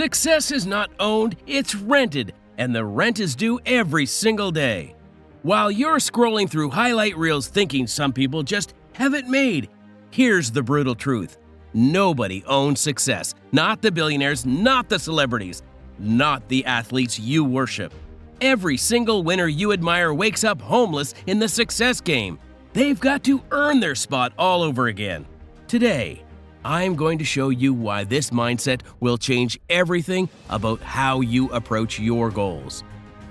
Success is not owned, it's rented, and the rent is due every single day. While you're scrolling through highlight reels thinking some people just have it made, here's the brutal truth. Nobody owns success. Not the billionaires, not the celebrities, not the athletes you worship. Every single winner you admire wakes up homeless in the success game. They've got to earn their spot all over again. Today, I'm going to show you why this mindset will change everything about how you approach your goals.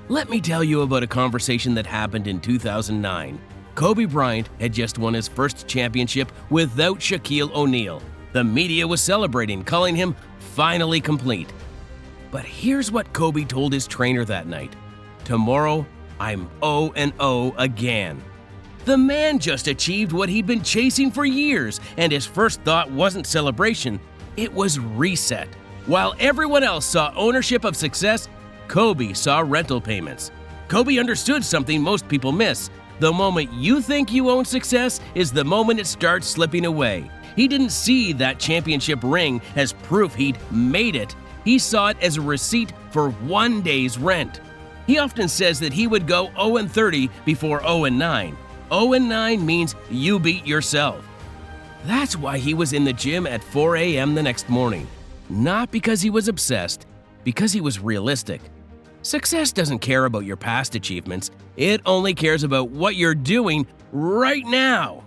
Let me tell you about a conversation that happened in 2009. Kobe Bryant had just won his first championship without Shaquille O'Neal. The media was celebrating, calling him finally complete. But here's what Kobe told his trainer that night. "Tomorrow, I'm 0-0 again." The man just achieved what he'd been chasing for years, and his first thought wasn't celebration, it was reset. While everyone else saw ownership of success, Kobe saw rental payments. Kobe understood something most people miss. The moment you think you own success is the moment it starts slipping away. He didn't see that championship ring as proof he'd made it. He saw it as a receipt for one day's rent. He often says that he would go 0-30 before 0-9. 0-9 means you beat yourself. That's why he was in the gym at 4 a.m. the next morning. Not because he was obsessed, because he was realistic. Success doesn't care about your past achievements. It only cares about what you're doing right now.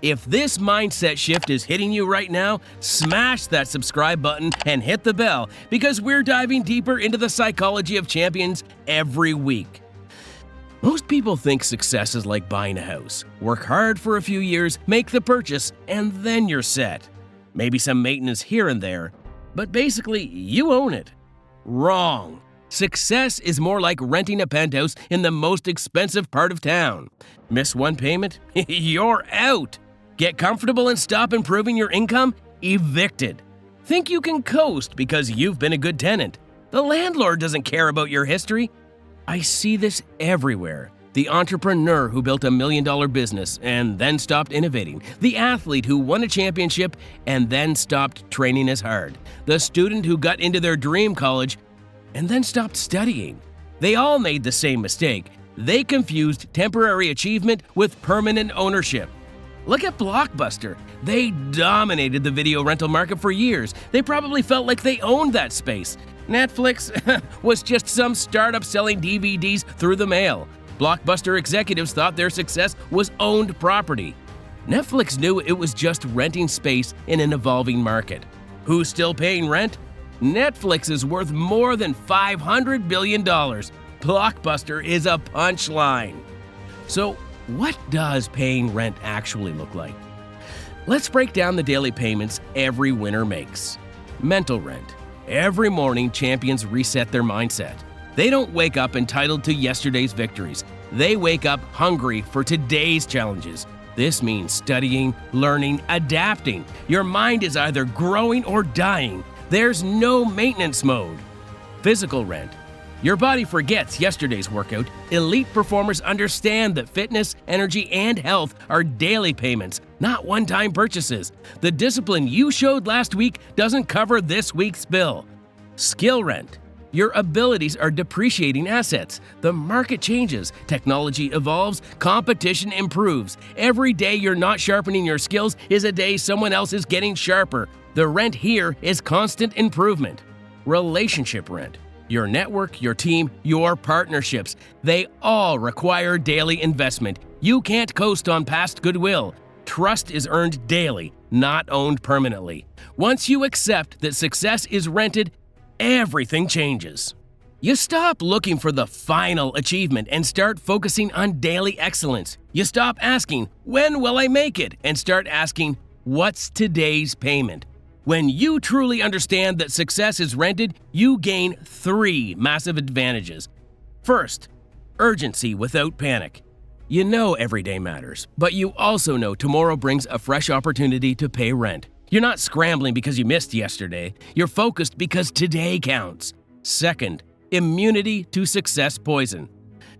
If this mindset shift is hitting you right now, smash that subscribe button and hit the bell because we're diving deeper into the psychology of champions every week. Most people think success is like buying a house. Work hard for a few years, make the purchase, and then you're set. Maybe some maintenance here and there, but basically you own it. Wrong. Success is more like renting a penthouse in the most expensive part of town. Miss one payment? You're out. Get comfortable and stop improving your income? Evicted. Think you can coast because you've been a good tenant. The landlord doesn't care about your history. I see this everywhere. The entrepreneur who built $1 million business and then stopped innovating. The athlete who won a championship and then stopped training as hard. The student who got into their dream college and then stopped studying. They all made the same mistake. They confused temporary achievement with permanent ownership. Look at Blockbuster. They dominated the video rental market for years. They probably felt like they owned that space. Netflix was just some startup selling DVDs through the mail. Blockbuster executives thought their success was owned property. Netflix knew it was just renting space in an evolving market. Who's still paying rent? Netflix is worth more than $500 billion. Blockbuster is a punchline. So, what does paying rent actually look like? Let's break down the daily payments every winner makes. Mental rent. Every morning, champions reset their mindset. They don't wake up entitled to yesterday's victories. They wake up hungry for today's challenges. This means studying, learning, adapting. Your mind is either growing or dying. There's no maintenance mode. Physical rent. Your body forgets yesterday's workout. Elite performers understand that fitness, energy, and health are daily payments, not one-time purchases. The discipline you showed last week doesn't cover this week's bill. Skill rent. Your abilities are depreciating assets. The market changes, technology evolves, competition improves. Every day you're not sharpening your skills is a day someone else is getting sharper. The rent here is constant improvement. Relationship rent. Your network, your team, your partnerships, they all require daily investment. You can't coast on past goodwill. Trust is earned daily, not owned permanently. Once you accept that success is rented, everything changes. You stop looking for the final achievement and start focusing on daily excellence. You stop asking, "When will I make it?" and start asking, "What's today's payment?" When you truly understand that success is rented, you gain 3 massive advantages. First, urgency without panic. You know every day matters, but you also know tomorrow brings a fresh opportunity to pay rent. You're not scrambling because you missed yesterday. You're focused because today counts. Second, immunity to success poison.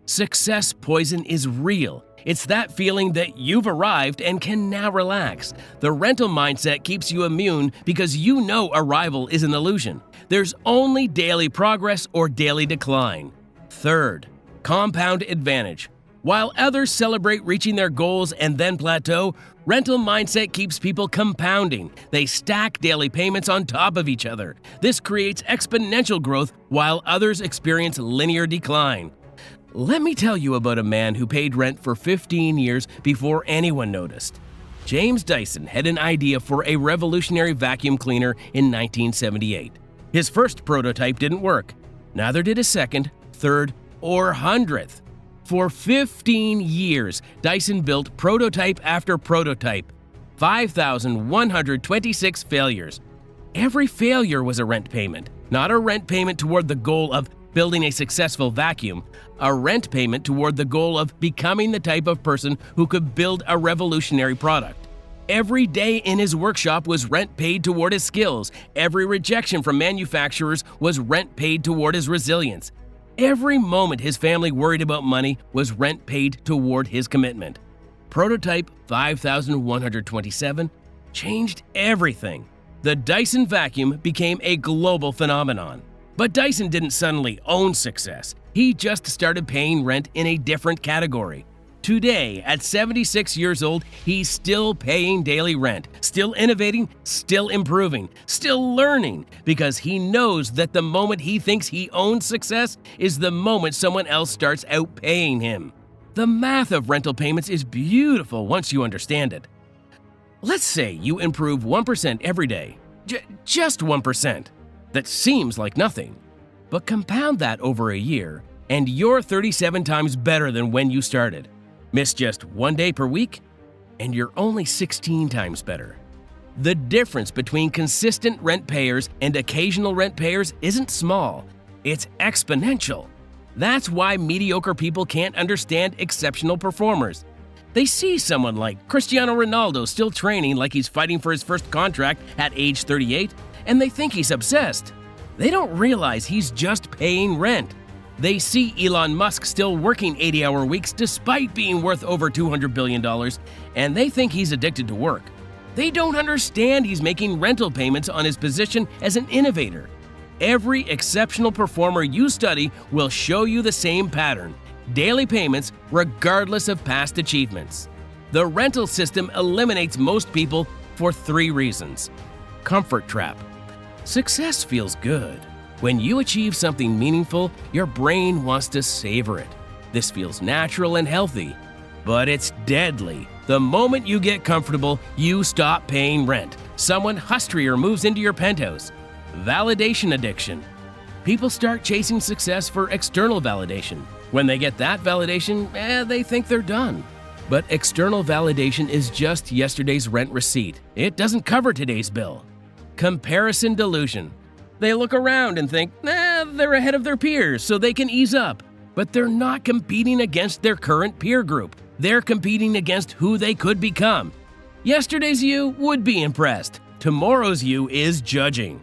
Success poison is real. It's that feeling that you've arrived and can now relax. The rental mindset keeps you immune because you know arrival is an illusion. There's only daily progress or daily decline. Third, compound advantage. While others celebrate reaching their goals and then plateau, rental mindset keeps people compounding. They stack daily payments on top of each other. This creates exponential growth while others experience linear decline. Let me tell you about a man who paid rent for 15 years before anyone noticed. James Dyson had an idea for a revolutionary vacuum cleaner in 1978. His first prototype didn't work. Neither did his second, third, or 100th. For 15 years, Dyson built prototype after prototype, 5,126 failures. Every failure was a rent payment, not a rent payment toward the goal of building a successful vacuum, a rent payment toward the goal of becoming the type of person who could build a revolutionary product. Every day in his workshop was rent paid toward his skills. Every rejection from manufacturers was rent paid toward his resilience. Every moment his family worried about money was rent paid toward his commitment. Prototype 5127 changed everything. The Dyson vacuum became a global phenomenon. But Dyson didn't suddenly own success. He just started paying rent in a different category. Today, at 76 years old, he's still paying daily rent, still innovating, still improving, still learning, because he knows that the moment he thinks he owns success is the moment someone else starts outpaying him. The math of rental payments is beautiful once you understand it. Let's say you improve 1% every day, just 1%. That seems like nothing, but compound that over a year, and you're 37 times better than when you started. Miss just 1 day per week, and you're only 16 times better. The difference between consistent rent payers and occasional rent payers isn't small, it's exponential. That's why mediocre people can't understand exceptional performers. They see someone like Cristiano Ronaldo still training like he's fighting for his first contract at age 38, and they think he's obsessed. They don't realize he's just paying rent. They see Elon Musk still working 80-hour weeks despite being worth over $200 billion, and they think he's addicted to work. They don't understand he's making rental payments on his position as an innovator. Every exceptional performer you study will show you the same pattern: daily payments regardless of past achievements. The rental system eliminates most people for 3 reasons. Comfort trap. Success feels good. When you achieve something meaningful, your brain wants to savor it. This feels natural and healthy, but it's deadly. The moment you get comfortable, you stop paying rent. Someone hustrier moves into your penthouse. Validation addiction. People start chasing success for external validation. When they get that validation, they think they're done. But external validation is just yesterday's rent receipt. It doesn't cover today's bill. Comparison delusion. They look around and think, they're ahead of their peers, so they can ease up. But they're not competing against their current peer group. They're competing against who they could become. Yesterday's you would be impressed. Tomorrow's you is judging.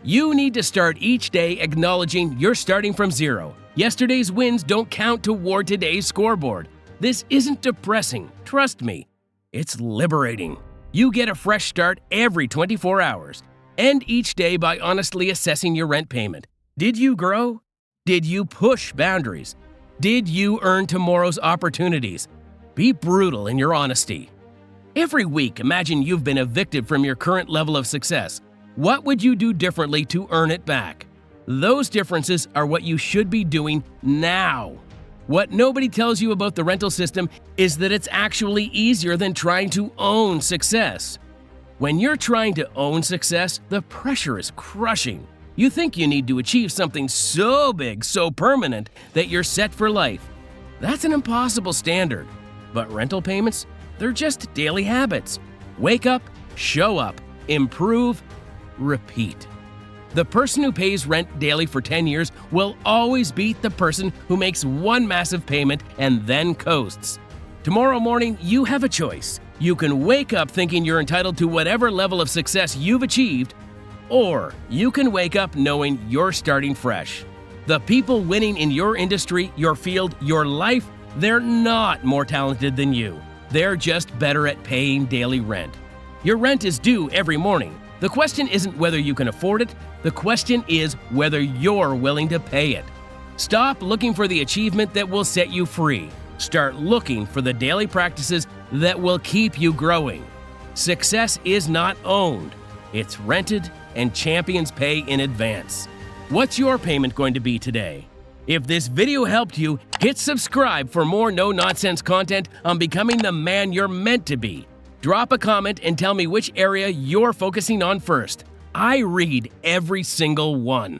You need to start each day acknowledging you're starting from zero. Yesterday's wins don't count toward today's scoreboard. This isn't depressing, trust me. It's liberating. You get a fresh start every 24 hours. End each day by honestly assessing your rent payment. Did you grow? Did you push boundaries? Did you earn tomorrow's opportunities? Be brutal in your honesty. Every week, imagine you've been evicted from your current level of success. What would you do differently to earn it back? Those differences are what you should be doing now. What nobody tells you about the rental system is that it's actually easier than trying to own success. When you're trying to own success, the pressure is crushing. You think you need to achieve something so big, so permanent, that you're set for life. That's an impossible standard. But rental payments? They're just daily habits. Wake up, show up, improve, repeat. The person who pays rent daily for 10 years will always beat the person who makes one massive payment and then coasts. Tomorrow morning, you have a choice. You can wake up thinking you're entitled to whatever level of success you've achieved, or you can wake up knowing you're starting fresh. The people winning in your industry, your field, your life They're not more talented than you. They're just better at paying daily rent. Your rent is due every morning. The question isn't whether you can afford it. The question is whether you're willing to pay it. Stop looking for the achievement that will set you free. Start looking for the daily practices that will keep you growing. Success is not owned. It's rented, and champions pay in advance. What's your payment going to be today? If this video helped you, hit subscribe for more no-nonsense content on becoming the man you're meant to be. Drop a comment and tell me which area you're focusing on first. I read every single one.